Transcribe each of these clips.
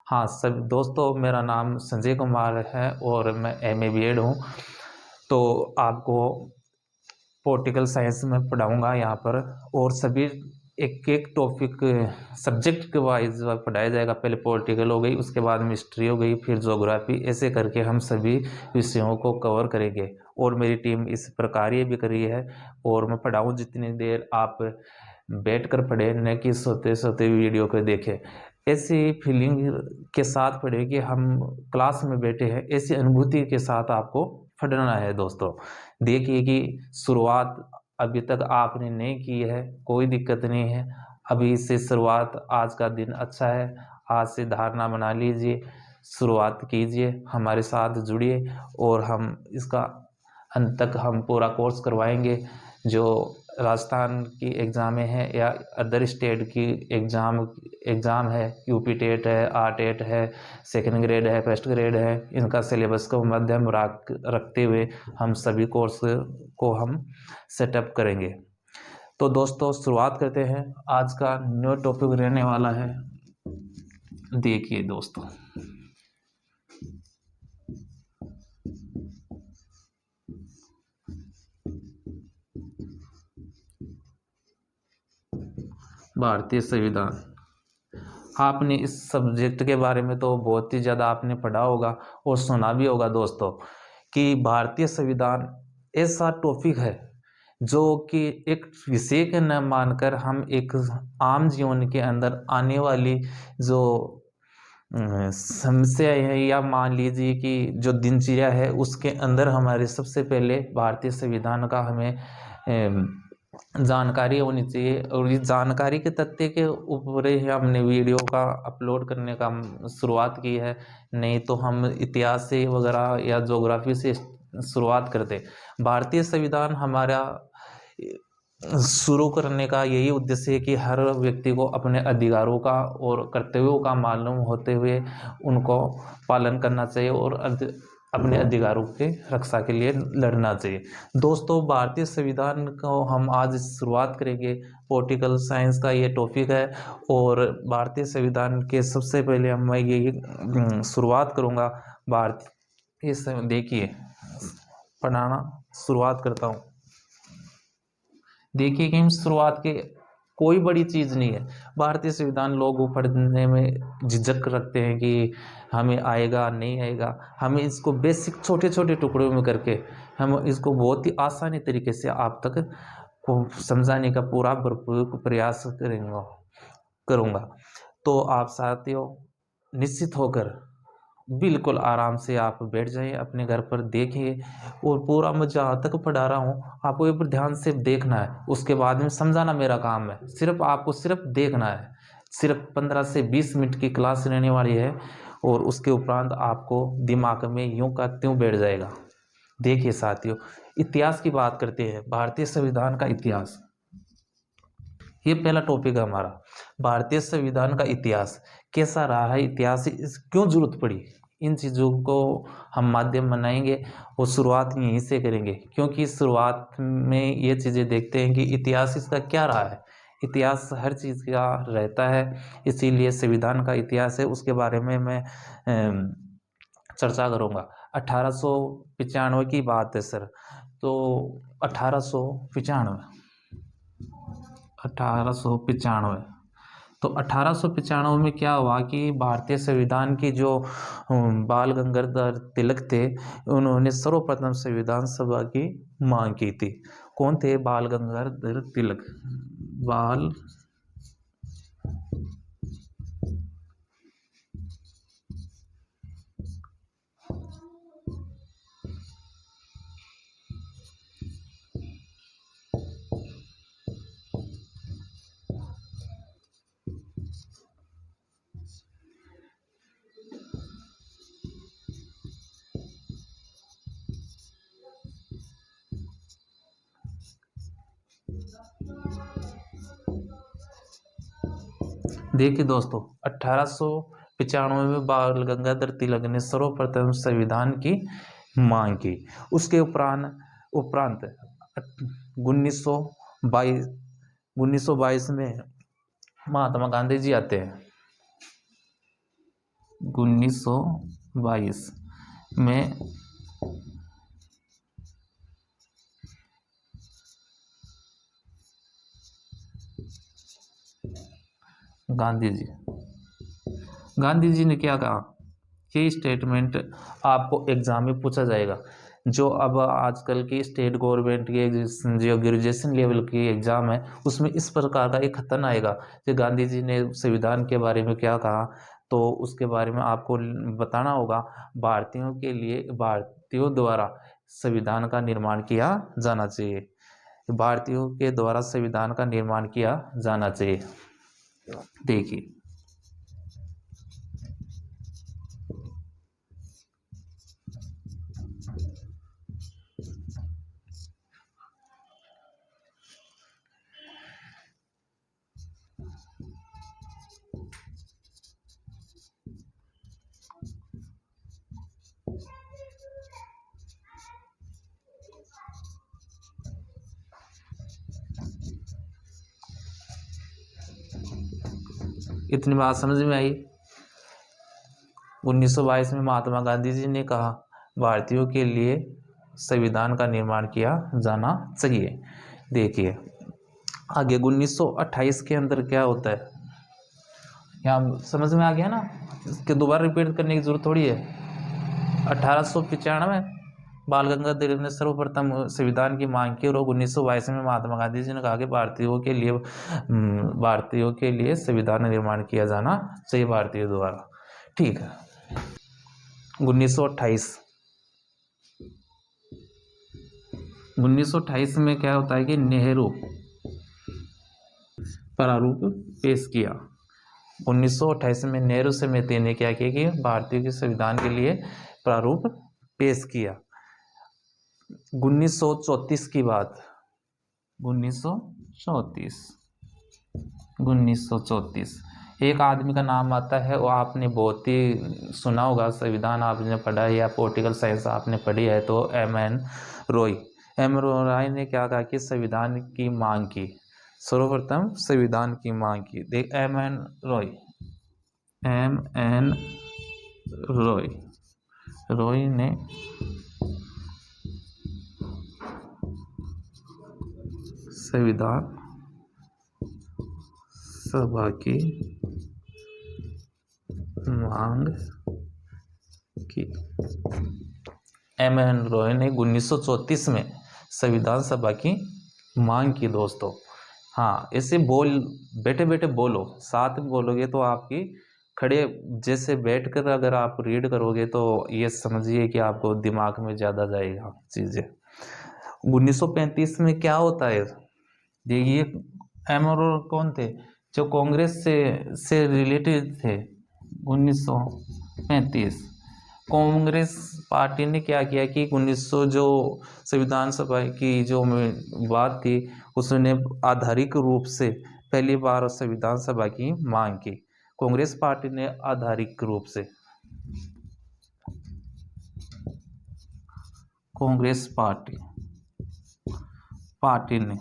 हाँ सब दोस्तों, मेरा नाम संजय कुमार है और मैं एमए बीएड हूँ। तो आपको पॉलिटिकल साइंस में पढ़ाऊँगा यहाँ पर, और सभी एक एक टॉपिक सब्जेक्ट के वाइज पढ़ाया जाएगा। पहले पॉलिटिकल हो गई, उसके बाद में हिस्ट्री हो गई, फिर ज्योग्राफी, ऐसे करके हम सभी विषयों को कवर करेंगे। और मेरी टीम इस प्रकार ये भी कर रही है। और मैं पढ़ाऊँ जितनी देर आप बैठ कर पढ़े, न कि सोते सोते वीडियो को देखें। ऐसी फीलिंग के साथ पढ़े कि हम क्लास में बैठे हैं, ऐसी अनुभूति के साथ आपको पढ़ना है दोस्तों। देखिए कि शुरुआत अभी तक आपने नहीं की है, कोई दिक्कत नहीं है। अभी से शुरुआत, आज का दिन अच्छा है, आज से धारणा बना लीजिए, शुरुआत कीजिए, हमारे साथ जुड़िए और हम इसका अंत तक हम पूरा कोर्स करवाएंगे। जो राजस्थान की एग्ज़ामें हैं या अदर स्टेट की एग्ज़ाम है, यूपी टेट है, आरटेट है, सेकंड ग्रेड है, फर्स्ट ग्रेड है, इनका सिलेबस को मध्यम रखते हुए हम सभी कोर्स को हम सेटअप करेंगे। तो दोस्तों शुरुआत करते हैं। आज का न्यू टॉपिक रहने वाला है, देखिए दोस्तों, भारतीय संविधान। आपने इस सब्जेक्ट के बारे में तो बहुत ही ज़्यादा आपने पढ़ा होगा और सुना भी होगा दोस्तों, कि भारतीय संविधान ऐसा टॉपिक है जो कि एक विषय के न मानकर हम एक आम जीवन के अंदर आने वाली जो समस्या है, या मान लीजिए कि जो दिनचर्या है, उसके अंदर हमारे सबसे पहले भारतीय संविधान का हमें जानकारी होनी चाहिए। और इस जानकारी के तथ्य के ऊपर ही हमने वीडियो का अपलोड करने का शुरुआत की है। नहीं तो हम इतिहास से वगैरह या ज्योग्राफी से शुरुआत करते। भारतीय संविधान हमारा शुरू करने का यही उद्देश्य है कि हर व्यक्ति को अपने अधिकारों का और कर्तव्यों का मालूम होते हुए उनको पालन करना चाहिए और अपने अधिकारों के रक्षा के लिए लड़ना चाहिए। दोस्तों भारतीय संविधान को हम आज शुरुआत करेंगे। पॉलिटिकल साइंस का ये टॉपिक है और भारतीय संविधान के सबसे पहले मैं यही शुरुआत करूँगा। भारतीय देखिए, पढ़ाना शुरुआत करता हूँ। देखिए कि हम शुरुआत के कोई बड़ी चीज़ नहीं है। भारतीय संविधान लोग पढ़ने में झिझक रखते हैं कि हमें आएगा नहीं आएगा। हमें इसको बेसिक छोटे छोटे टुकड़ों में करके हम इसको बहुत ही आसानी तरीके से आप तक को समझाने का पूरा भरपूर प्रयास करूँगा। तो आप साथियों निश्चित होकर बिल्कुल आराम से आप बैठ जाइए अपने घर पर, देखिए। और पूरा मैं जहाँ तक पढ़ा रहा हूँ आपको एक बार ध्यान से देखना है, उसके बाद में समझाना मेरा काम है। सिर्फ आपको सिर्फ देखना है। सिर्फ 15 से 20 मिनट की क्लास रहने वाली है और उसके उपरांत आपको दिमाग में यूं का त्यों बैठ जाएगा। देखिए साथियों, इतिहास की बात करते हैं, भारतीय संविधान का इतिहास। ये पहला टॉपिक है हमारा, भारतीय संविधान का इतिहास कैसा रहा है, इतिहास क्यों जरूरत पड़ी। इन चीज़ों को हम माध्यम बनाएंगे और शुरुआत यहीं से करेंगे, क्योंकि शुरुआत में ये चीज़ें देखते हैं कि इतिहास इसका क्या रहा है। इतिहास हर चीज़ का रहता है, इसीलिए संविधान का इतिहास है, उसके बारे में मैं चर्चा करूँगा। 1895 की बात है सर। तो 1895 1895 तो 1895 में क्या हुआ कि भारतीय संविधान की जो बाल गंगाधर तिलक थे, उन्होंने सर्वप्रथम संविधान सभा की मांग की थी। कौन थे? बाल गंगाधर तिलक। बाल देखिए दोस्तों, 1895 में बाल गंगाधर तिलक ने सर्वप्रथम संविधान की मांग की। उसके उपरांत उपरांत 1922 में महात्मा गांधी जी आते हैं। 1922 में गांधी जी ने क्या कहा, ये स्टेटमेंट आपको एग्जाम में पूछा जाएगा। जो अब आजकल की स्टेट गवर्नमेंट की जो ग्रेजुएशन लेवल की एग्जाम है उसमें इस प्रकार का एक खतन आएगा कि गांधी जी ने संविधान के बारे में क्या कहा, तो उसके बारे में आपको बताना होगा। भारतीयों द्वारा संविधान का निर्माण किया जाना चाहिए, भारतीयों के द्वारा संविधान का निर्माण किया जाना चाहिए। देखिए, इतनी बात समझ में आई। 1922 में महात्मा गांधी जी ने कहा भारतीयों के लिए संविधान का निर्माण किया जाना चाहिए। देखिए आगे 1928 के अंदर क्या होता है, यहाँ समझ में आ गया ना, इसके दोबारा रिपीट करने की जरूरत थोड़ी है। 1895 बाल गंगाधर तिलक ने सर्वप्रथम संविधान की मांग की और 1922 में महात्मा गांधी जी ने कहा कि भारतीयों के लिए संविधान निर्माण किया जाना चाहिए भारतीयों द्वारा। ठीक है। 1928 में क्या होता है कि नेहरू प्रारूप पेश किया। 1928 में नेहरू समिति ने क्या किया कि भारतीयों के संविधान के लिए प्रारूप पेश किया। 1934 की बात, 1934 एक आदमी का नाम आता है, वो आपने बहुत ही सुना होगा, संविधान आपने पढ़ा है या पॉलिटिकल साइंस आपने पढ़ी है, तो M.N. रॉय। M.N. रॉय ने क्या कहा कि संविधान की मांग की, सर्वप्रथम संविधान की मांग की। देख M.N. रॉय ने संविधान सभा की मांग की। M.N. रॉय ने 1934 में संविधान सभा की मांग की। दोस्तों हाँ, ऐसे बैठे बैठे बोलो, साथ में बोलोगे तो आपकी खड़े जैसे बैठकर अगर आप रीड करोगे तो ये समझिए कि आपको दिमाग में ज़्यादा जाएगा चीज़ें। 1935 में क्या होता है, देखिए M.N. रॉय कौन थे, जो कांग्रेस से रिलेटेड थे। 1935 कांग्रेस पार्टी ने क्या किया कि 1900 जो संविधान सभा की जो बात थी उसने आधारिक रूप से पहली बार संविधान सभा की मांग की। कांग्रेस पार्टी ने आधारिक रूप से, कांग्रेस पार्टी ने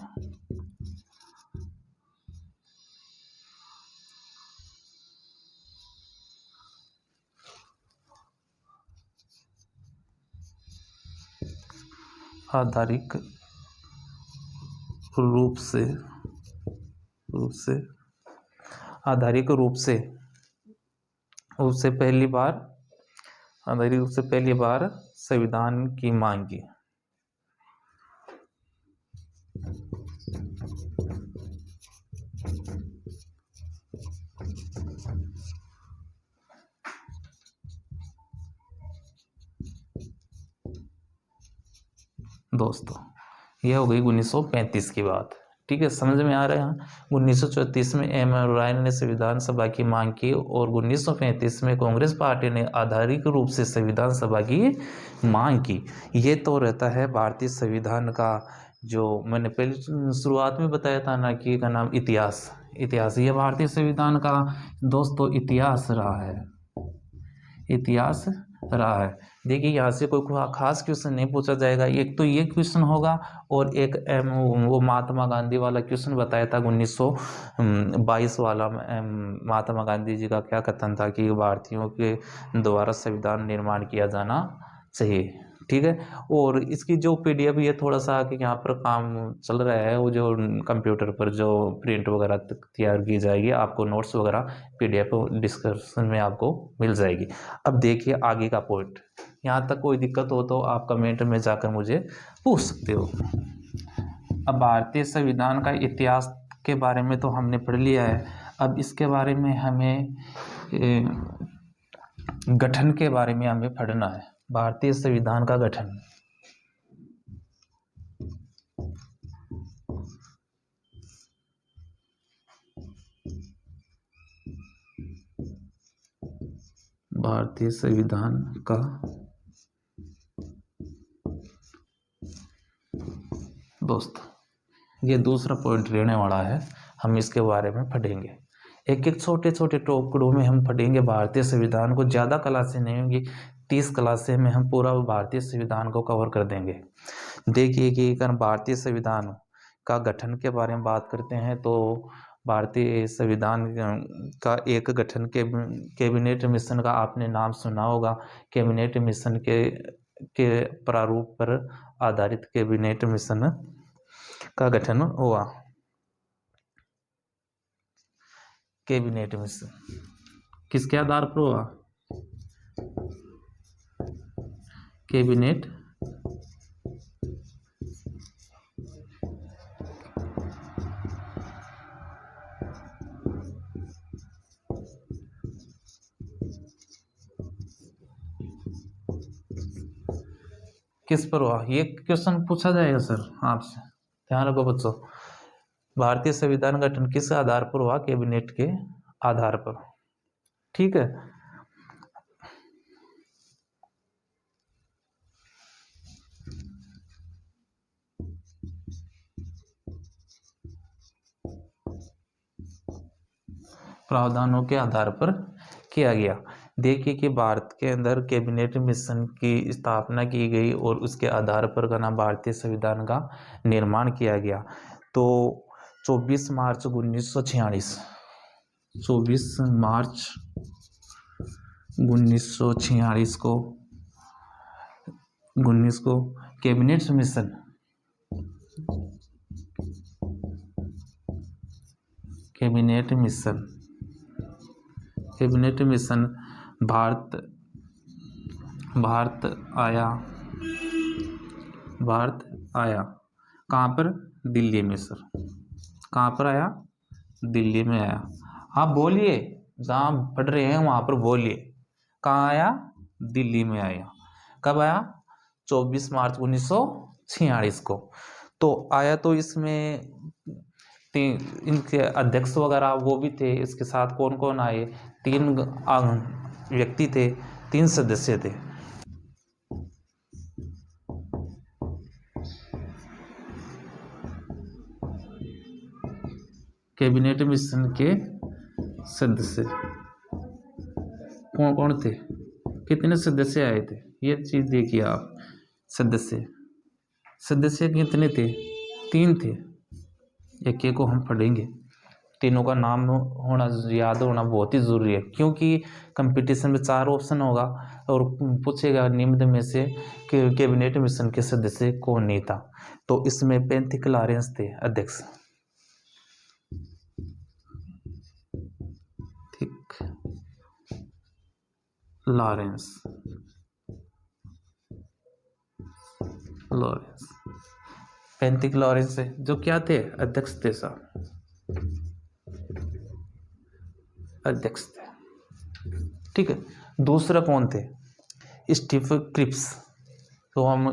आधारिक रूप से पहली बार संविधान की मांग की। दोस्तों यह हो गई 1935 की बात। ठीक है, समझ में आ रहा है। 1934 में M.N. रॉय ने संविधान सभा की मांग की और 1935 में कांग्रेस पार्टी ने आधारिक रूप से संविधान सभा की मांग की। ये तो रहता है भारतीय संविधान का, जो मैंने पहले शुरुआत में बताया था ना कि का नाम इतिहास। ये भारतीय संविधान का दोस्तों इतिहास रहा है, इतिहास रहा है। देखिए यहाँ से कोई खास क्वेश्चन नहीं पूछा जाएगा, एक तो ये क्वेश्चन होगा और एक वो महात्मा गांधी वाला क्वेश्चन बताया था 1922 वाला। महात्मा गांधी जी का क्या कथन था कि भारतीयों के द्वारा संविधान निर्माण किया जाना चाहिए। ठीक है, और इसकी जो पीडीएफ ये थोड़ा सा कि यहाँ पर काम चल रहा है, वो जो कंप्यूटर पर जो प्रिंट वगैरह तैयार की जाएगी, आपको नोट्स वगैरह पीडीएफ डिस्क्रिप्शन में आपको मिल जाएगी। अब देखिए आगे का पॉइंट, यहाँ तक कोई दिक्कत हो तो आप कमेंट में जाकर मुझे पूछ सकते हो। अब भारतीय संविधान का इतिहास के बारे में तो हमने पढ़ लिया है, अब इसके बारे में हमें गठन के बारे में हमें पढ़ना है। भारतीय संविधान का गठन, भारतीय संविधान का दोस्त ये दूसरा पॉइंट रहने वाला है, हम इसके बारे में पढ़ेंगे। एक एक छोटे छोटे टुकड़ों में हम पढ़ेंगे भारतीय संविधान को, ज़्यादा क्लासें नहीं होंगी, 30 क्लासें में हम पूरा भारतीय संविधान को कवर कर देंगे। देखिए कि अगर भारतीय संविधान का गठन के बारे में बात करते हैं तो भारतीय संविधान का एक गठन के कैबिनेट मिशन का आपने नाम सुना होगा। कैबिनेट मिशन के प्रारूप पर आधारित कैबिनेट मिशन का गठन हुआ। कैबिनेट मिशन किसके आधार पर हुआ? कैबिनेट किस पर हुआ? ये क्वेश्चन पूछा जाएगा सर आपसे, ध्यान रखो बच्चों। भारतीय संविधान गठन किस आधार पर हुआ? कैबिनेट के आधार पर। ठीक है, प्रावधानों के आधार पर किया गया। देखिए कि भारत के अंदर कैबिनेट मिशन की स्थापना की गई और उसके आधार पर का नाम भारतीय संविधान का निर्माण किया गया। तो 24 मार्च 1946, 24 मार्च 1946 को कैबिनेट मिशन भारत आया। कहाँ पर? दिल्ली में सर। कहाँ पर आया? दिल्ली में आया। आप बोलिए, जहाँ पढ़ रहे हैं वहाँ पर बोलिए। कहाँ आया? दिल्ली में आया। कब आया? 24 मार्च 1946 को। तो आया तो इसमें इनके अध्यक्ष वगैरह वो भी थे, इसके साथ कौन कौन आए? 3 व्यक्ति थे, 3 सदस्य थे। कैबिनेट मिशन के सदस्य कौन कौन थे? कितने सदस्य आए थे? ये चीज देखिए आप। सदस्य कितने थे? 3 थे। एक एक को हम पढ़ेंगे, तीनों का नाम होना याद होना बहुत ही जरूरी है, क्योंकि कंपटीशन में 4 ऑप्शन होगा और पूछेगा निम्न में से कि कैबिनेट मिशन के सदस्य कौन नहीं था। तो इसमें पेंथिक लॉरेंस थे अध्यक्ष। ठीक, लॉरेंस पेंथिक लॉरेंस जो क्या थे? अध्यक्ष थे साहब, अध्यक्ष थे। ठीक है, दूसरा कौन थे? स्टीफ क्रिप्स। तो हम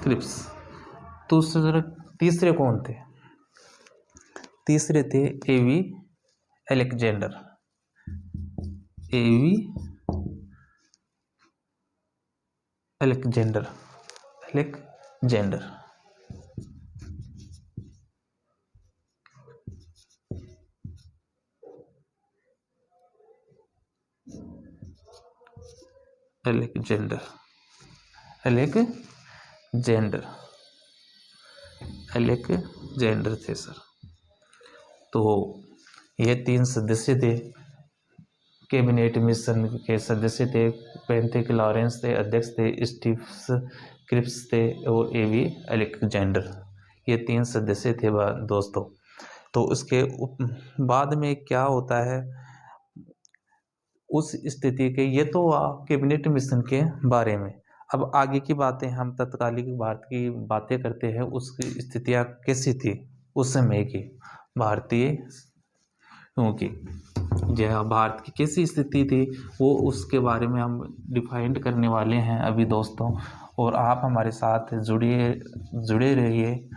क्रिप्स। तीसरे कौन थे? तीसरे थे एवी अलेक्जेंडर। एवी अलेक्जेंडर। अलेक्जेंडर अलेक्जेंडर अलेक्जेंडर थे सर। तो ये 3 सदस्य थे, कैबिनेट मिशन के सदस्य थे। पेंथिक लॉरेंस थे अध्यक्ष थे, स्टीव्स क्रिप्स थे और एवी अलेक्जेंडर, ये 3 सदस्य थे दोस्तों। तो उसके बाद में क्या होता है उस स्थिति के, ये तो कैबिनेट मिशन के बारे में। अब आगे की बातें हम तत्कालीन भारत की बातें करते हैं, उसकी स्थितियाँ कैसी थी उस समय की भारतीय की, जो भारत की कैसी स्थिति थी वो उसके बारे में हम डिफाइंड करने वाले हैं अभी दोस्तों। और आप हमारे साथ जुड़े रहिए,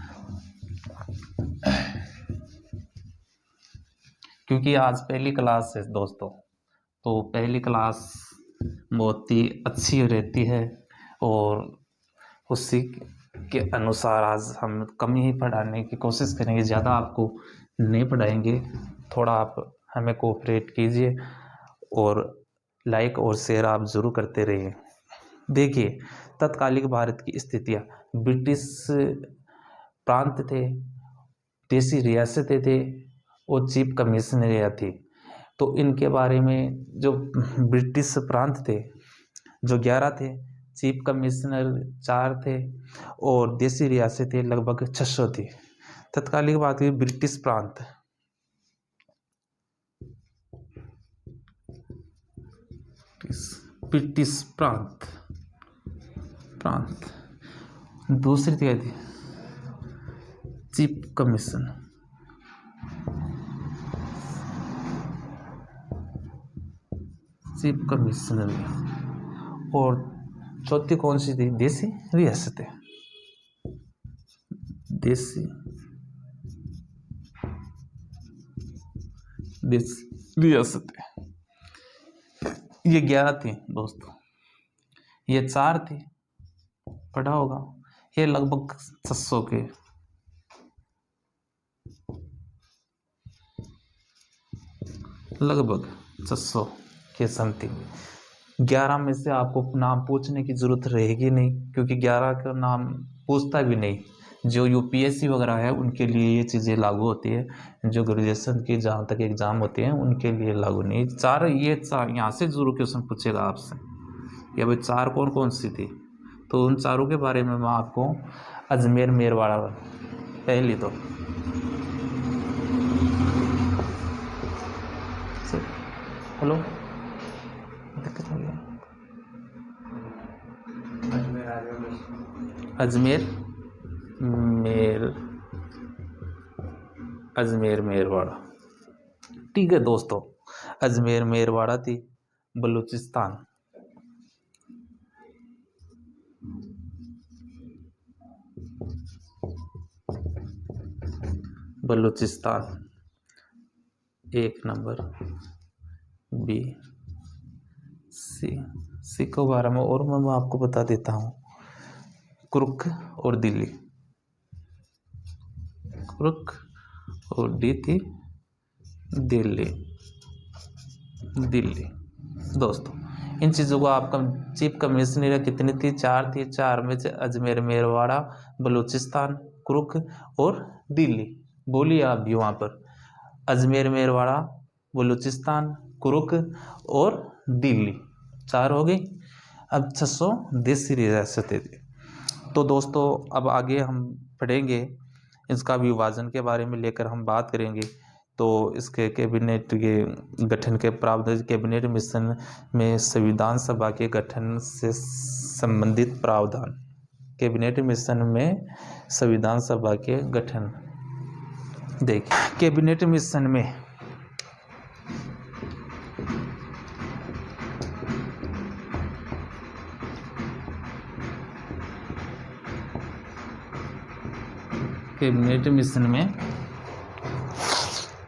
क्योंकि आज पहली क्लास है दोस्तों, तो पहली क्लास बहुत ही अच्छी रहती है और उसी के अनुसार आज हम कम ही पढ़ाने की कोशिश करेंगे, ज़्यादा आपको नहीं पढ़ाएंगे। थोड़ा आप हमें कोऑपरेट कीजिए और लाइक और शेयर आप ज़रूर करते रहिए। देखिए, तत्कालिक भारत की स्थितियाँ, ब्रिटिश प्रांत थे, देसी रियासतें थे और चीफ कमिश्नरियाँ थी। तो इनके बारे में, जो ब्रिटिश प्रांत थे जो 11 थे, चीफ कमिश्नर 4 थे और देसी रियासतें लगभग 600 थी। तत्कालीन बात की ब्रिटिश प्रांत, दूसरी क्या थी, चीफ कमीशन, चीफ कमिश्नर, और चौथी कौन सी थी, देसी रियासतें, देसी रियासतें। ये 11 थी दोस्तों, ये 4 थी, पढ़ा होगा। ये लगभग 600 के, लगभग 600 के समथिंग। 11 में से आपको नाम पूछने की जरूरत रहेगी नहीं, क्योंकि 11 का नाम पूछता भी नहीं। जो यूपीएससी वगैरह है उनके लिए ये चीज़ें लागू होती है, जो ग्रेजुएशन की जहाँ तक एग्ज़ाम होते हैं उनके लिए लागू नहीं। 4 ये 4 यहाँ से जरूर क्वेश्चन पूछेगा आपसे, या भाई 4 कौन कौन सी थी। तो उन चारों के बारे में मैं आपको, अजमेर मेरवाड़ा, पहली तो हेलो दिक्कत हो गया, अजमेर मेरवाड़ा, ठीक है दोस्तों। अजमेर मेरवाड़ा थी, Baluchistan, Baluchistan 1 number. B C के बारे में और मैं आपको बता देता हूँ, कुर्क और दिल्ली, कुर्क और डी थी दिल्ली दोस्तों। इन चीज़ों को आपका चीफ कमिश्नर कितनी थी, 4 थी। 4 में से अजमेर मेरवाड़ा, बलूचिस्तान, कुर्क और दिल्ली। बोलिए आप भी वहाँ पर, अजमेर मेरवाड़ा, बलूचिस्तान, कुर्क और दिल्ली, 4 हो गई। अब 600 देसी रियासतें थी। तो दोस्तों अब आगे हम पढ़ेंगे, इसका विभाजन के बारे में लेकर हम बात करेंगे। तो इसके कैबिनेट के गठन के प्रावधान, कैबिनेट मिशन में संविधान सभा के गठन से संबंधित प्रावधान, कैबिनेट मिशन में संविधान सभा के गठन। देखिए, कैबिनेट मिशन में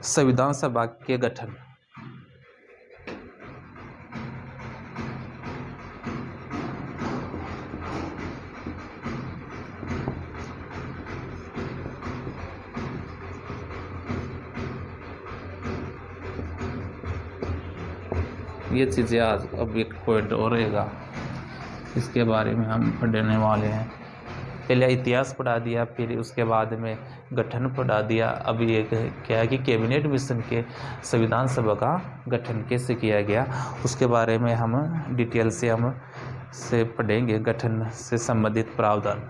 संविधान सभा के गठन, ये चीज़ें आज अब एक पॉइंट और रहेगा, इसके बारे में हम पढ़ने वाले हैं। पहले इतिहास पढ़ा दिया, फिर उसके बाद में गठन पढ़ा दिया। अब ये क्या है कि कैबिनेट मिशन के संविधान सभा का गठन कैसे किया गया उसके बारे में हम डिटेल से पढ़ेंगे। गठन से संबंधित प्रावधान,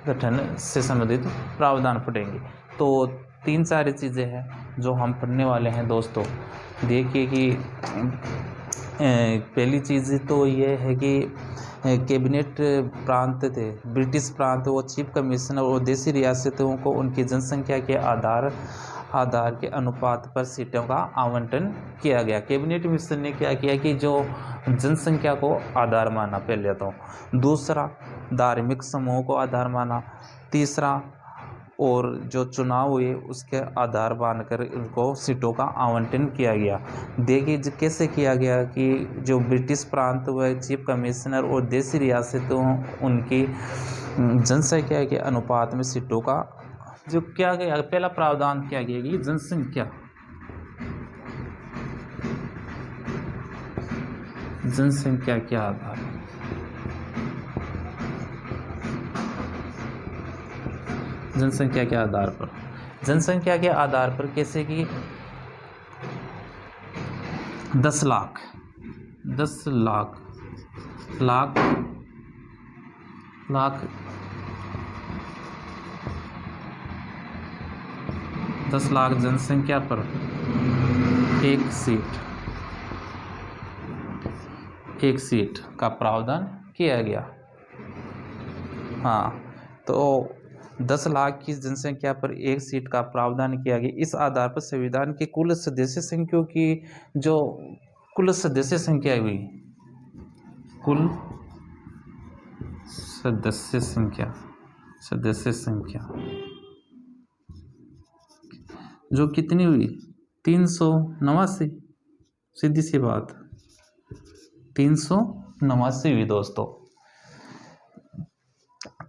गठन से संबंधित प्रावधान पढ़ेंगे। तो 3-4 चीज़ें हैं जो हम पढ़ने वाले हैं दोस्तों। देखिए कि पहली चीज़ तो ये है कि कैबिनेट प्रांत थे, ब्रिटिश प्रांत, वो चीफ कमिश्नर और देसी रियासतों को उनकी जनसंख्या के आधार के अनुपात पर सीटों का आवंटन किया गया। कैबिनेट मिशन ने क्या किया कि जो जनसंख्या को आधार माना पहले तो, दूसरा धार्मिक समूह को आधार माना, तीसरा और जो चुनाव हुए उसके आधार मानकर उनको सीटों का आवंटन किया गया। देखिए कैसे किया गया कि जो ब्रिटिश प्रांत व चीफ कमिश्नर और देसी रियासतों उनकी जनसंख्या के अनुपात में सीटों का जो क्या गया, पहला प्रावधान क्या गया कि जनसंख्या के आधार, जनसंख्या के आधार पर कैसे कि 10 लाख 10 लाख जनसंख्या पर एक सीट का प्रावधान किया गया। हाँ, तो 10 लाख की जनसंख्या पर एक सीट का प्रावधान किया गया। इस आधार पर संविधान की कुल सदस्य संख्या की जो कुल सदस्य संख्या हुई, कुल सदस्य संख्या जो कितनी हुई, 389। सीधी सी बात, 389 हुई दोस्तों।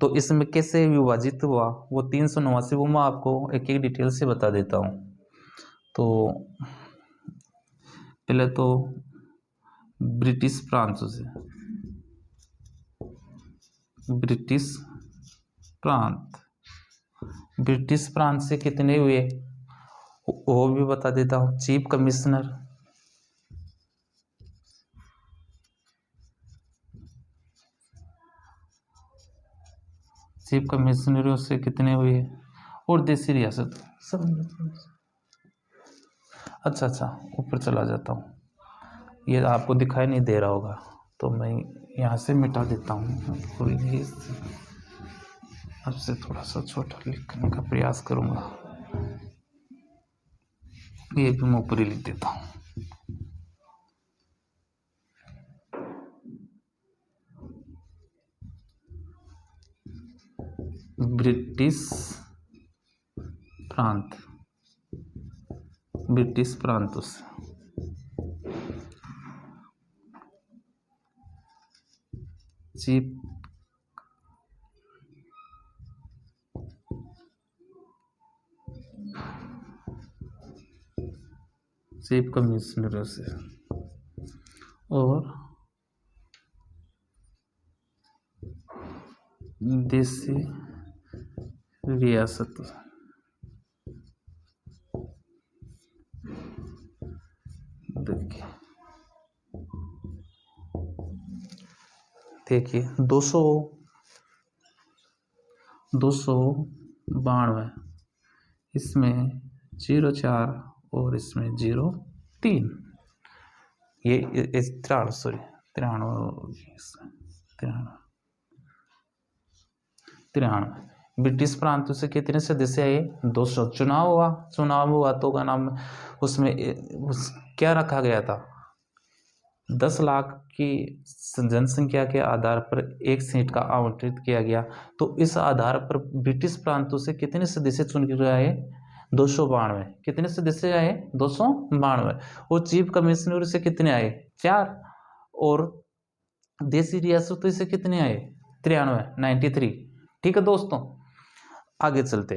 तो इसमें कैसे विभाजित हुआ वो 389, वो मैं आपको एक एक डिटेल से बता देता हूँ। तो पहले तो ब्रिटिश प्रांत से कितने हुए वो भी बता देता हूँ। चीफ कमिश्नरों से कितने हुए और देसी रियासत सब। अच्छा, ऊपर चला जाता हूँ, ये आपको दिखाई नहीं दे रहा होगा तो मैं यहाँ से मिटा देता हूँ। कोई अब से थोड़ा सा छोटा लिखने का प्रयास करूँगा। ये भी मैं ऊपर ही लिख देता हूँ। ब्रिटिश प्रांत से चीफ कमिश्नरों से और देसी रियासत देखिए 292, इसमें 04 और इसमें 03, ये 93 ब्रिटिश प्रांतों से कितने सदस्य आए, 200। चुनाव हुआ तो का नाम उसमें क्या रखा गया था, 10 लाख की जनसंख्या के आधार पर एक सीट का आवंटित किया गया। तो इस आधार पर ब्रिटिश प्रांतों से कितने सदस्य चुन के आए, 292। कितने सदस्य आए, 292। और चीफ कमिश्नर से कितने आए, 4। और देसी रियासतों से कितने आए, 93। ठीक है दोस्तों, आगे चलते।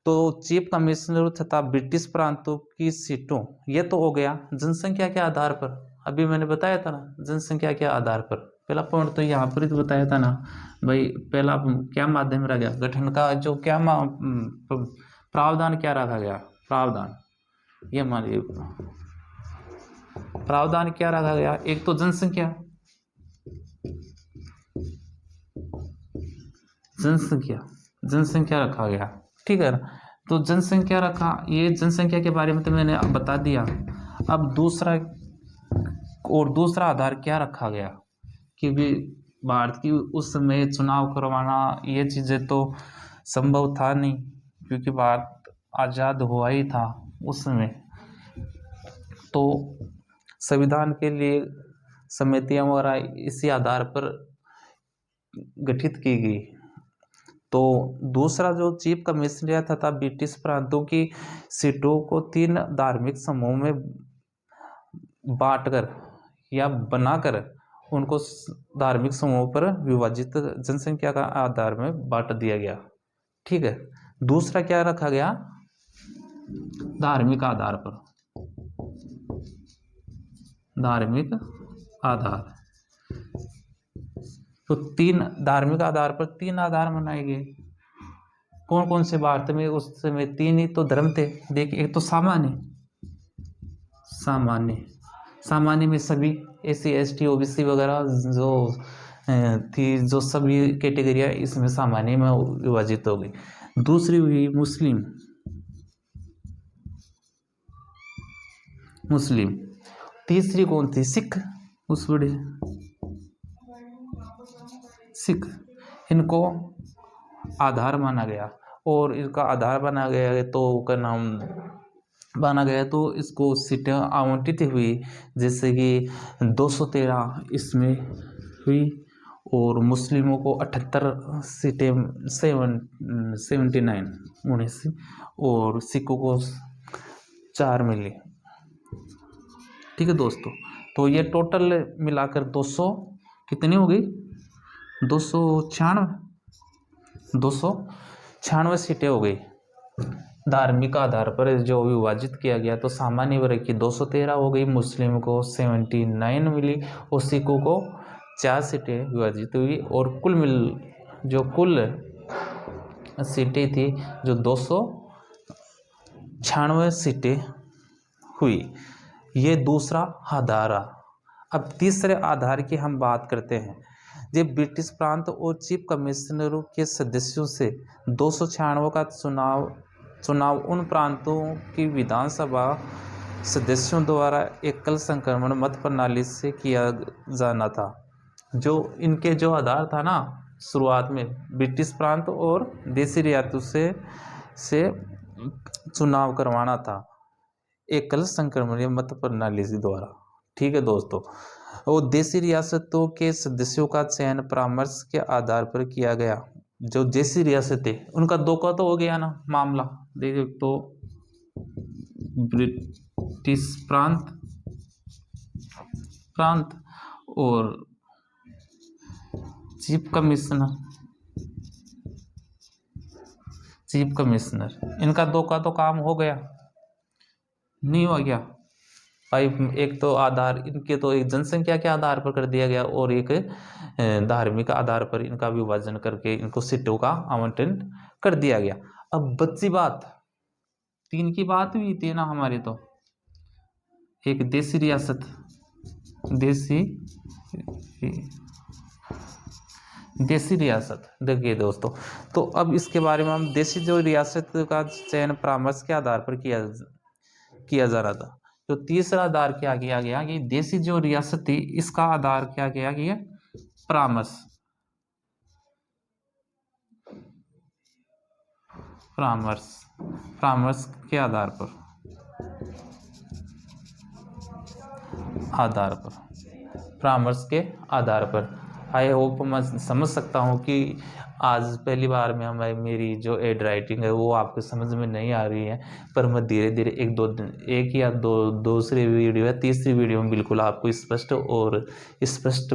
तो चीफ कमिश्नर तथा ब्रिटिश प्रांतों की सीटों, ये तो हो गया जनसंख्या के आधार पर। अभी मैंने बताया था ना, जनसंख्या के आधार पर पहला पॉइंट तो यहाँ पर ही तो बताया था ना भाई, पहला क्या माध्यम रह गया, गठन का जो क्या प्रावधान क्या रखा गया, प्रावधान, ये मान लीजिए प्रावधान क्या रखा गया, एक तो जनसंख्या, जनसंख्या, जनसंख्या रखा गया, ठीक है ना। तो जनसंख्या रखा, ये जनसंख्या के बारे में तो मैंने अब बता दिया। अब दूसरा, और दूसरा आधार क्या रखा गया कि भी भारत की उस समय चुनाव करवाना, ये चीज़ें तो संभव था नहीं, क्योंकि भारत आज़ाद हुआ ही था उस समय। तो संविधान के लिए समितियां वगैरह इसी आधार पर गठित की गई। तो दूसरा जो चीफ कमिश्नरियत था ब्रिटिश प्रांतों की सीटों को 3 धार्मिक समूह में बांटकर या बनाकर उनको धार्मिक समूह पर विभाजित जनसंख्या का आधार में बांट दिया गया, ठीक है। दूसरा क्या रखा गया, धार्मिक आधार पर, धार्मिक आधार। तो 3 धार्मिक आधार पर 3 आधार बनाए गए। कौन कौन से भारत में उस समय 3 ही तो धर्म थे, देखिए, एक तो सामान्य, सामान्य, सामान्य में सभी SC ST OBC वगैरह जो थी, जो सभी कैटेगरियाँ इसमें सामान्य में विभाजित हो गई। दूसरी हुई मुस्लिम, मुस्लिम। तीसरी कौन थी, सिख, उस बड़े सिख, इनको आधार माना गया। और इसका आधार बना गया तो का नाम बना गया, तो इसको सीटें आवंटित हुई, जैसे कि 213 इसमें हुई, और मुस्लिमों को 78 सीटें, 79 19, और सिखों को 4 मिली, ठीक है दोस्तों। तो ये टोटल मिलाकर 200 कितनी हो गई, 296 सीटें हो गई धार्मिक आधार पर जो विभाजित किया गया। तो सामान्य वर्ग की 213 हो गई, मुस्लिम को 79 मिली, और सिखों को 4 सीटें विभाजित हुई, और कुल सीटें थी जो 296 सीटें हुई। ये दूसरा आधार। अब तीसरे आधार की हम बात करते हैं। जब ब्रिटिश प्रांत और चीफ कमिश्नरों के सदस्यों से 296 का चुनाव उन प्रांतों की विधानसभा सदस्यों द्वारा एकल संक्रमण मत प्रणाली से किया जाना था। जो इनके जो आधार था ना, शुरुआत में ब्रिटिश प्रांत और देसी रियासतों से चुनाव करवाना था एकल संक्रमणीय मत प्रणाली द्वारा, ठीक है दोस्तों। और देसी रियासतों के सदस्यों का चयन परामर्श के आधार पर किया गया। जो देसी रियासतें, उनका 2 का तो हो गया ना मामला, देखिए, तो ब्रिटिश प्रांत और चीफ कमिश्नर, इनका 2 का तो काम हो गया, नहीं हो गया भाई। एक तो आधार इनके तो एक जनसंख्या के आधार पर कर दिया गया, और एक धार्मिक आधार पर इनका विभाजन करके इनको सीटों का आवंटन कर दिया गया। अब बच्ची बात 3 की बात हुई थी ना हमारी, तो एक देसी रियासत, देसी रियासत, देखिए दोस्तों। तो अब इसके बारे में हम देसी जो रियासत का चयन परामर्श के आधार पर किया जा रहा था। तो तीसरा आधार क्या किया गया कि देसी जो रियासत थी इसका आधार क्या किया गया, परामर्श के आधार पर आई होप मैं समझ सकता हूँ कि आज पहली बार में मेरी जो एड राइटिंग है वो आपको समझ में नहीं आ रही है, पर मैं धीरे धीरे एक या दो दूसरी वीडियो या तीसरी वीडियो में बिल्कुल आपको स्पष्ट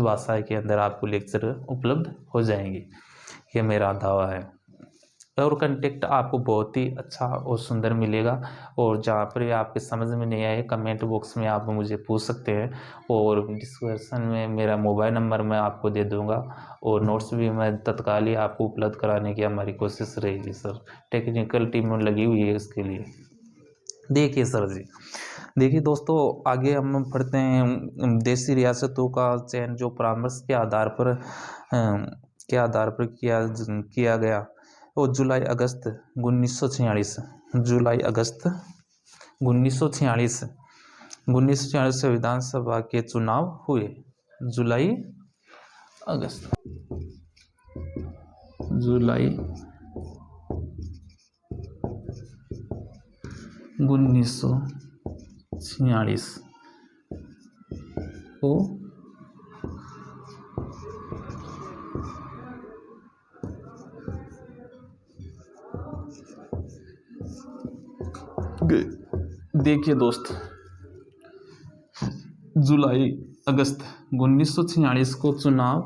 भाषा के अंदर आपको लेक्चर उपलब्ध हो जाएंगे, ये मेरा दावा है। और कंटेंट आपको बहुत ही अच्छा और सुंदर मिलेगा। और जहाँ पर भी आपके समझ में नहीं आए कमेंट बॉक्स में आप मुझे पूछ सकते हैं, और डिस्क्रिप्शन में मेरा मोबाइल नंबर मैं आपको दे दूंगा, और नोट्स भी मैं तत्काल ही आपको उपलब्ध कराने की हमारी कोशिश रहेगी सर। टेक्निकल टीम लगी हुई है इसके लिए। देखिए सर जी, देखिए दोस्तों, आगे हम पढ़ते हैं देसी रियासतों का चयन जो परामर्श के आधार पर किया गया, वो जुलाई अगस्त 1946, जुलाई अगस्त 1946 1946 से विधानसभा के चुनाव हुए। जुलाई अगस्त जुलाई 1946 को देखिए दोस्त, जुलाई अगस्त 1946 को चुनाव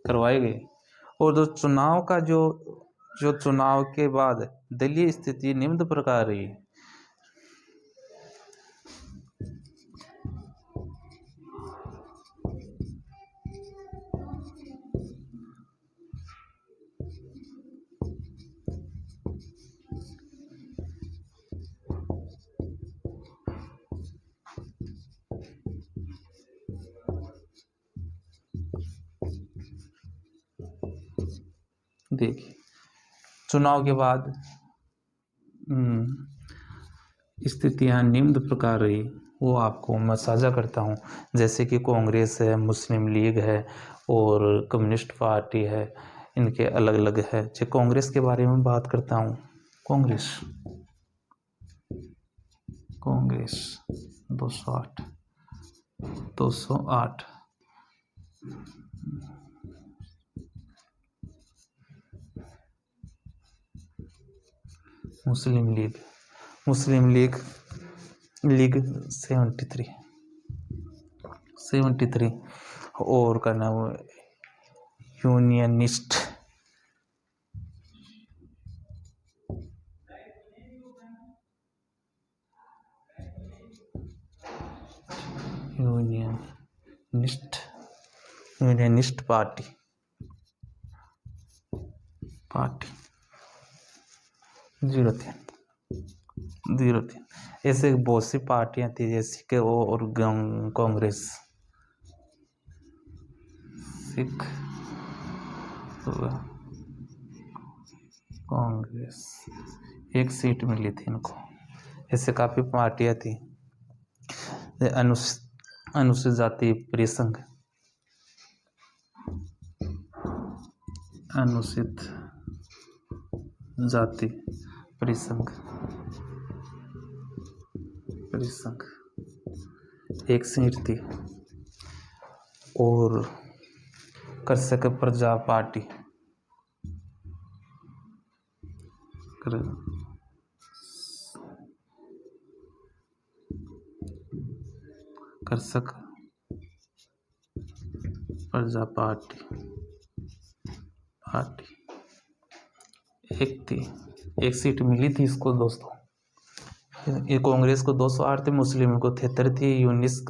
करवाए गए, और जो चुनाव के बाद दलीय स्थिति निम्न प्रकार रही। देखिए, चुनाव के बाद स्थितियां निम्न प्रकार रही, वो आपको मैं साझा करता हूँ। जैसे कि कांग्रेस है, मुस्लिम लीग है, और कम्युनिस्ट पार्टी है, इनके अलग अलग है। जो कांग्रेस के बारे में बात करता हूँ, कांग्रेस 208 मुस्लिम लीग 73 और का नाम यूनियनिस्ट पार्टी 03 ऐसे बहुत सी पार्टियां थी, जैसे कि वो और कांग्रेस, सिख कांग्रेस एक सीट मिली थी इनको। ऐसे काफी पार्टियां थी। अनुसूचित जाति परिसंघ, अनुसूचित जाति परिसंघ एक सीट थी, और कृषक प्रजा पार्टी कृषक प्रजा पार्टी एक थी, एक सीट मिली थी इसको दोस्तों। ये कांग्रेस को 208 थे, मुस्लिम को 73 थी, यूनियनिस्ट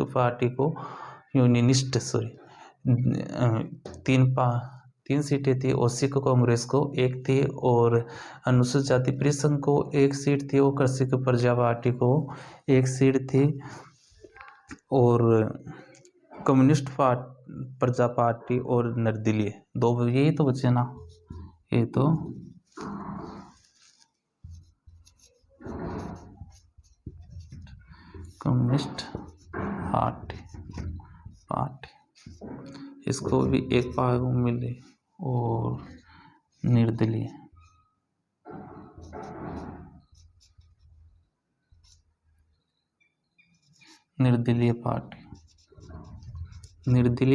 तीन सीटें थी, और सिख कांग्रेस को एक थी, और अनुसूचित जाति परिसंघ को एक सीट थी, और कृषक प्रजा पार्टी को एक सीट थी, और कम्युनिस्ट प्रजा पार्टी और निर्दलीय दो, यही तो बचे ना। ये तो कम्युनिस्ट पार्टी इसको भी एक भाग मिले, और निर्दलीय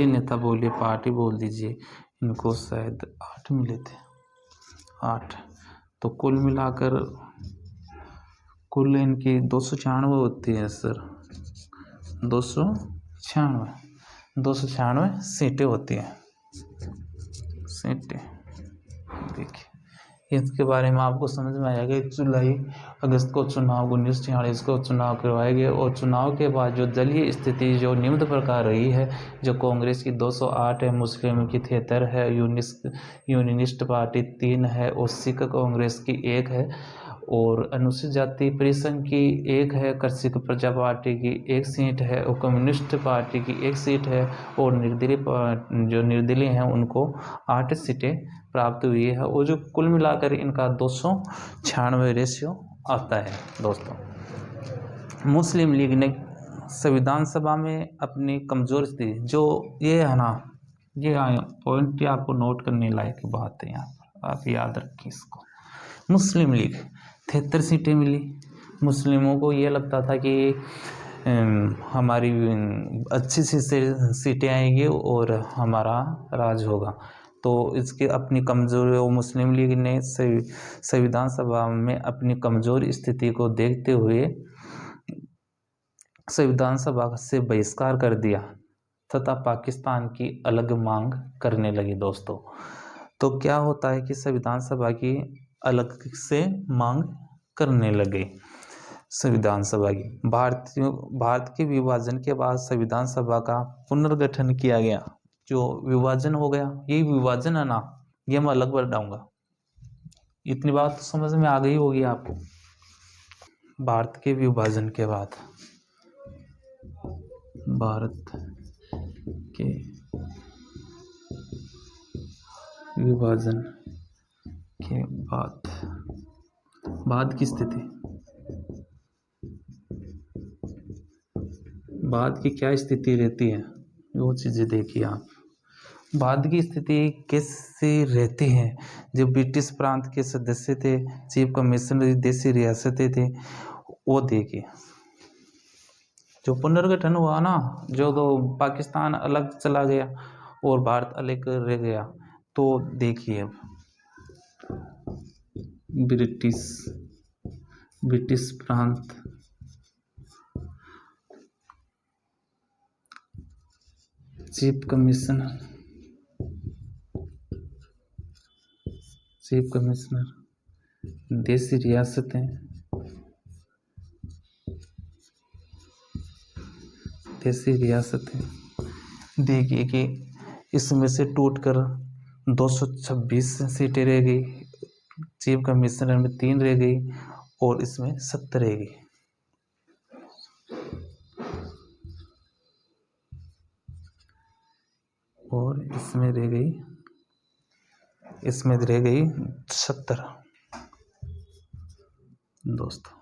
नेता बोलिए, पार्टी बोल दीजिए, इनको शायद 8 मिले थे, 8। तो कुल मिलाकर कुल इनकी 296 होती है सर, 296 सीटें होती हैं। सीटें देखिए, इसके बारे में आपको समझ में आएगा। जुलाई अगस्त को चुनाव 1946 को चुनाव करवाए गए और चुनाव के बाद जो दलीय स्थिति जो निम्न प्रकार रही है, जो कांग्रेस की 208 है, मुस्लिम की 73 है, यूनियनिस्ट पार्टी 3 है और सिख कांग्रेस की 1 है और अनुसूचित जाति परिसंघ की 1 है, कृषक प्रजा पार्टी की 1 सीट है और कम्युनिस्ट पार्टी की 1 सीट है और जो निर्दलीय हैं उनको 8 सीटें प्राप्त हुई है और जो कुल मिलाकर इनका 296 रेशियो आता है। दोस्तों, मुस्लिम लीग ने संविधान सभा में अपनी कमज़ोर स्थिति जो ये है ना, ये पॉइंट आपको नोट करने लायक बात है, यहाँ पर आप याद रखें इसको। मुस्लिम लीग 73 सीटें मिली। मुस्लिमों को ये लगता था कि हमारी अच्छी सी सीटें आएंगी और हमारा राज होगा, तो इसके अपनी कमज़ोरी मुस्लिम लीग ने संविधान सभा में अपनी कमज़ोर स्थिति को देखते हुए संविधान सभा से बहिष्कार कर दिया तथा पाकिस्तान की अलग मांग करने लगी। दोस्तों, तो क्या होता है कि संविधान सभा की अलग से मांग करने लगे। संविधान सभा की भारत के विभाजन के बाद संविधान सभा का पुनर्गठन किया गया। जो विभाजन हो गया, यही विभाजन है ना, ये मैं अलग बताऊंगा। इतनी बात तो समझ में आ गई होगी आपको। भारत के विभाजन के बाद बाद की स्थिति, बाद की क्या स्थिति रहती है, वो चीज़ें देखिए आप। बाद की स्थिति कैसे रहती है। जब ब्रिटिश प्रांत के सदस्य थे, चीफ कमिश्नर देसी रियासतें थे, वो देखिए। जो पुनर्गठन हुआ ना, जो तो पाकिस्तान अलग चला गया और भारत अलग रह गया, तो देखिए अब ब्रिटिश प्रांत चीफ कमिश्नर देसी रियासतें, देखिए कि इसमें से टूटकर 226 सीटें रह गई, चीफ कमिश्नर में 3 रह गई और इसमें 70 रह गई। और इसमें रह गई 70। दोस्तों,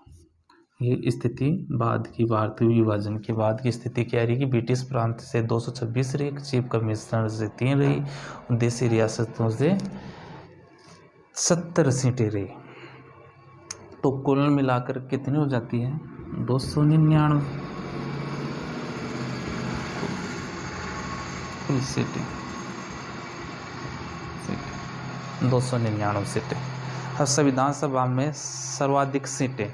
ये स्थिति बाद की भारतीय विभाजन के बाद की स्थिति क्या रही कि ब्रिटिश प्रांत से 226 रही, चीफ कमिश्नर से 3 रही, देसी रियासतों से 70 सीटें रही। तो कुल मिलाकर कितनी हो जाती है? 299 कुल सीटें, 299 सीटें। अब संविधान सभा में सर्वाधिक सीटें,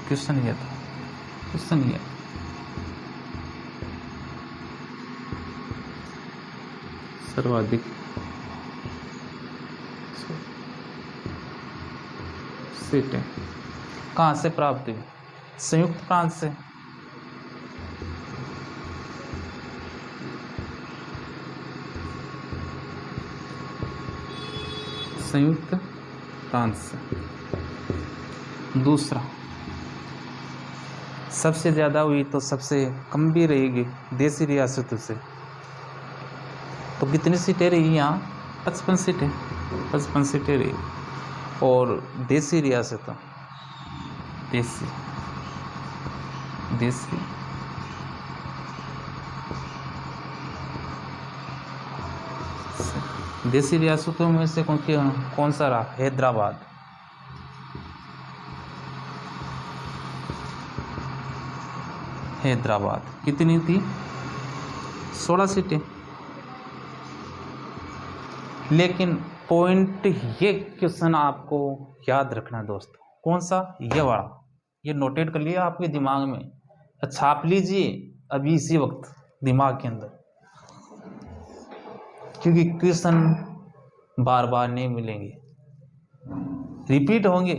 क्वेश्चन ये था, सर्वाधिक सीटें कहाँ से प्राप्त हुई? संयुक्त प्रांत से। संयुक्त प्रांत से। दूसरा, सबसे ज़्यादा हुई तो सबसे कम भी रहेगी देसी रियासतों से। तो कितनी सीटें रही यहाँ? 55 सीटें रही। और देसी रियासतों, देसी रियासतों में से कौन सा रहा? हैदराबाद कितनी थी? 16 सीटें। लेकिन पॉइंट ये क्वेश्चन आपको याद रखना है दोस्तों। कौन सा? ये वाला, ये नोटेट कर लिया आपके दिमाग में, छाप लीजिए अभी इसी वक्त दिमाग के अंदर, क्योंकि क्वेश्चन बार बार नहीं मिलेंगे, रिपीट होंगे,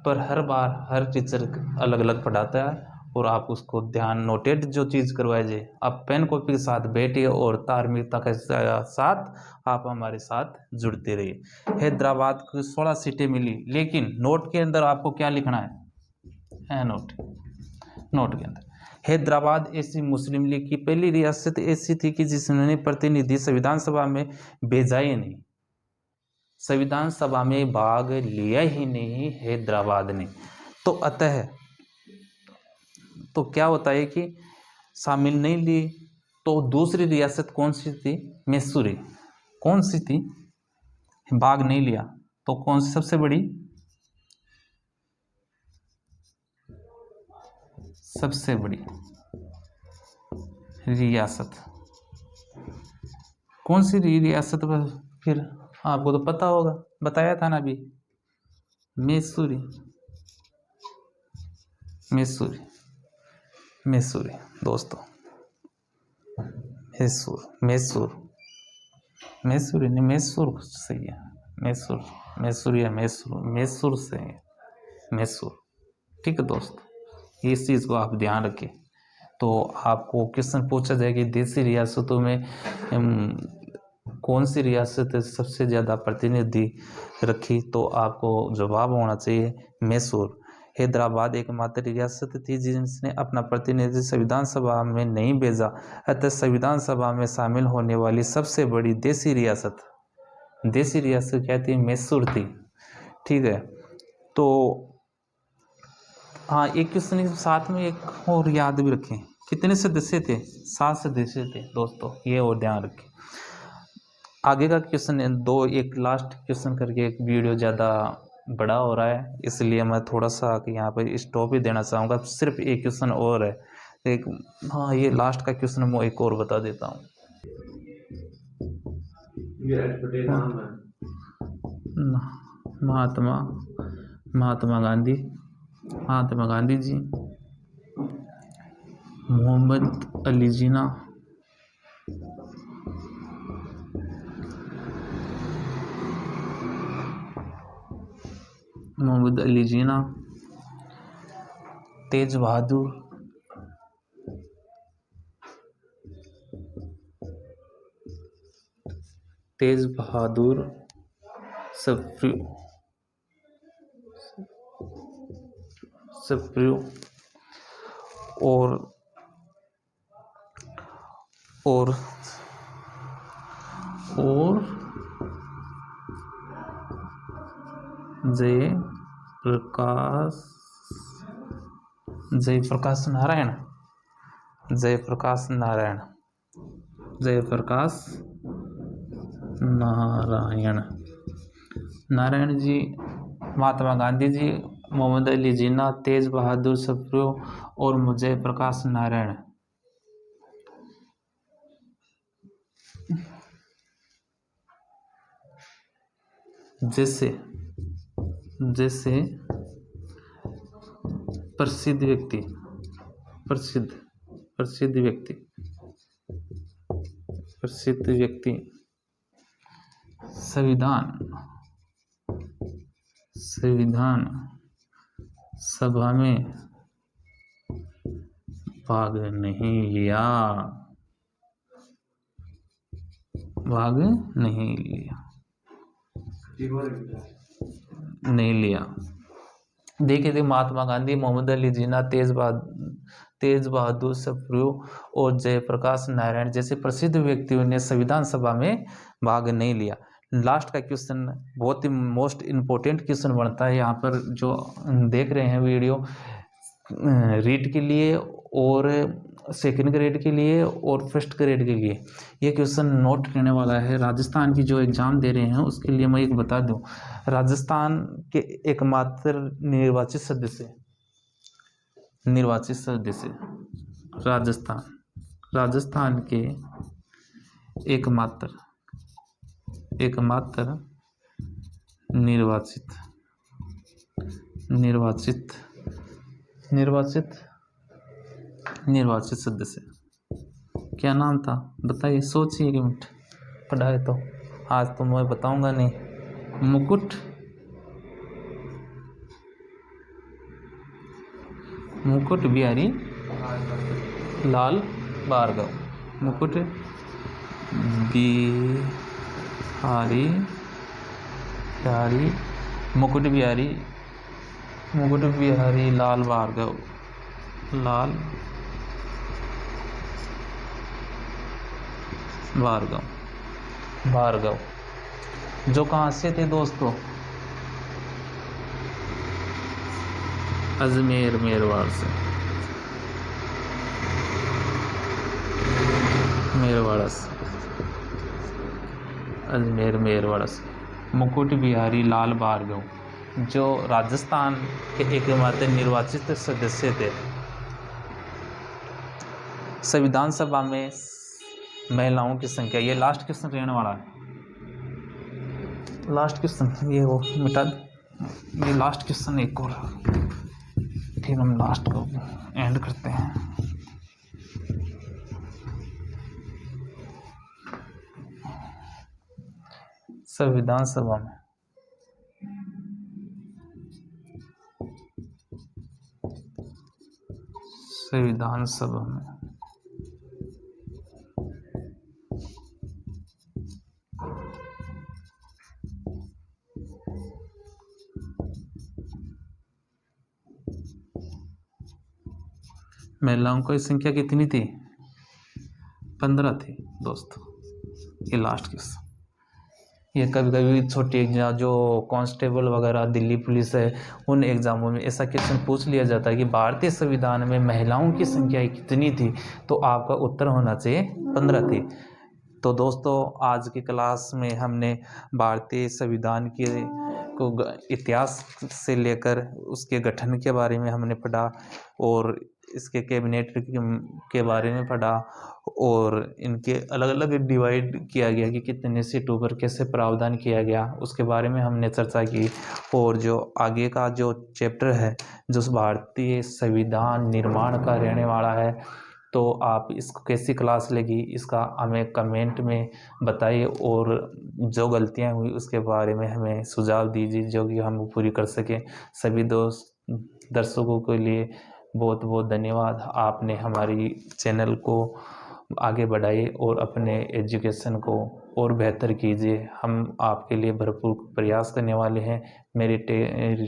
पर हर बार हर टीचर अलग अलग पढ़ाता है और आप उसको ध्यान नोटेड जो चीज़ करवाए जाए, आप पेन कॉपी के साथ बैठिए और धार्मिकता के साथ आप हमारे साथ जुड़ते रहिए। हैदराबाद को 16 सीटें मिली, लेकिन नोट के अंदर आपको क्या लिखना है नोट के अंदर, हैदराबाद ऐसी मुस्लिम लीग की पहली रियासत ऐसी थी कि जिसने प्रतिनिधि संविधान सभा में भेजा ही नहीं, संविधान सभा में भाग लिया ही नहीं हैदराबाद ने। तो अतः तो क्या होता है कि शामिल नहीं ली। तो दूसरी रियासत कौन सी थी? मैसूरी। कौन सी थी? भाग नहीं लिया। तो कौन सी सबसे बड़ी? सबसे बड़ी रियासत कौन सी रियासत? फिर आपको तो पता होगा, बताया था ना अभी, मैसूरी। मैसूरी मैसूरी दोस्तों, मैसूर मैसूरी नहीं, मैसूर सही है, मैसूर से है, मैसूर। ठीक है दोस्तों, इस चीज़ को आप ध्यान रखें। तो आपको क्वेश्चन पूछा जाए कि देसी रियासतों में कौन सी रियासत सबसे ज़्यादा प्रतिनिधि रखी, तो आपको जवाब होना चाहिए मैसूर। हैदराबाद एकमात्र रियासत थी जिसने अपना प्रतिनिधि संविधान सभा में नहीं भेजा, अतः संविधान सभा में शामिल होने वाली सबसे बड़ी देसी रियासत क्या थी? मैसूर थी। ठीक है, तो हाँ, एक क्वेश्चन के साथ में एक और याद भी रखें, कितने सदस्य थे? 7 सदस्य थे दोस्तों, ये और ध्यान रखें। आगे का क्वेश्चन है दो, एक लास्ट क्वेश्चन करके, एक वीडियो ज़्यादा बड़ा हो रहा है, इसलिए मैं थोड़ा सा यहाँ पर स्टॉप ही देना चाहूँगा। सिर्फ एक क्वेश्चन और है, एक, हाँ, ये लास्ट का क्वेश्चन मैं एक और बता देता हूँ। महात्मा गांधी जी, मोहम्मद अली जिन्ना, तेज बहादुर सप्रू और जयप्रकाश नारायण जी, महात्मा गांधी जी, मोहम्मद अली जिन्ना, तेज बहादुर सप्रू और जयप्रकाश नारायण। जैसे प्रसिद्ध व्यक्ति संविधान सभा में भाग नहीं लिया। देखिए, महात्मा गांधी, मोहम्मद अली जिन्ना, तेज बहादुर सप्रू और जयप्रकाश नारायण जैसे प्रसिद्ध व्यक्तियों ने संविधान सभा में भाग नहीं लिया। लास्ट का क्वेश्चन बहुत ही मोस्ट इम्पोर्टेंट क्वेश्चन बनता है यहाँ पर, जो देख रहे हैं वीडियो, रीट के लिए और सेकंड ग्रेड के लिए और फर्स्ट ग्रेड के लिए ये क्वेश्चन नोट करने वाला है। राजस्थान की जो एग्ज़ाम दे रहे हैं उसके लिए मैं एक बता दूं, राजस्थान के एकमात्र निर्वाचित सदस्य राजस्थान के एकमात्र निर्वाचित सदस्य क्या नाम था? बताइए, सोचिए एक मिनट, पढ़ा है तो आज तो मैं बताऊंगा नहीं। मुकुट बिहारी लाल भार्गव। मुकुट बिहारी लाल भार्गव। भार्गव जो कहाँ से थे दोस्तों? अजमेर मेरवाड़ से। अजमेर मेरवाड़ से। मुकुट बिहारी लाल भार्गव जो राजस्थान के एकमात्र निर्वाचित सदस्य थे। संविधान सभा में महिलाओं की संख्या, ये लास्ट क्वेश्चन रहने वाला है। लास्ट क्वेश्चन ये वो मिटा, ये लास्ट क्वेश्चन एक और, फिर हम लास्ट को एंड करते हैं। संविधान सभा में महिलाओं की संख्या कितनी थी? 15 थी दोस्तों। ये लास्ट क्वेश्चन। ये कभी कभी छोटी एग्जाम जो कांस्टेबल वगैरह दिल्ली पुलिस है उन एग्जामों में ऐसा क्वेश्चन पूछ लिया जाता है कि भारतीय संविधान में महिलाओं की संख्या कितनी थी, तो आपका उत्तर होना चाहिए 15 थी। तो दोस्तों आज की क्लास में हमने भारतीय संविधान के को इतिहास से लेकर उसके गठन के बारे में हमने पढ़ा और इसके कैबिनेट के बारे में पढ़ा और इनके अलग अलग डिवाइड किया गया कि कितने सीटों पर कैसे प्रावधान किया गया, उसके बारे में हमने चर्चा की। और जो आगे का जो चैप्टर है जो भारतीय संविधान निर्माण का रहने वाला है, तो आप इसको कैसी क्लास लगी इसका हमें कमेंट में बताइए और जो गलतियां हुई उसके बारे में हमें सुझाव दीजिए जो कि हम पूरी कर सकें। सभी दर्शकों के लिए बहुत बहुत धन्यवाद। आपने हमारी चैनल को आगे बढ़ाइए और अपने एजुकेशन को और बेहतर कीजिए। हम आपके लिए भरपूर प्रयास करने वाले हैं। मेरी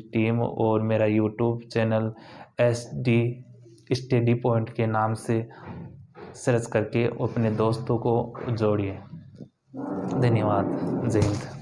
टीम और मेरा YouTube channel SD study point के नाम से सर्च करके अपने दोस्तों को जोड़िए। धन्यवाद। जय हिंद।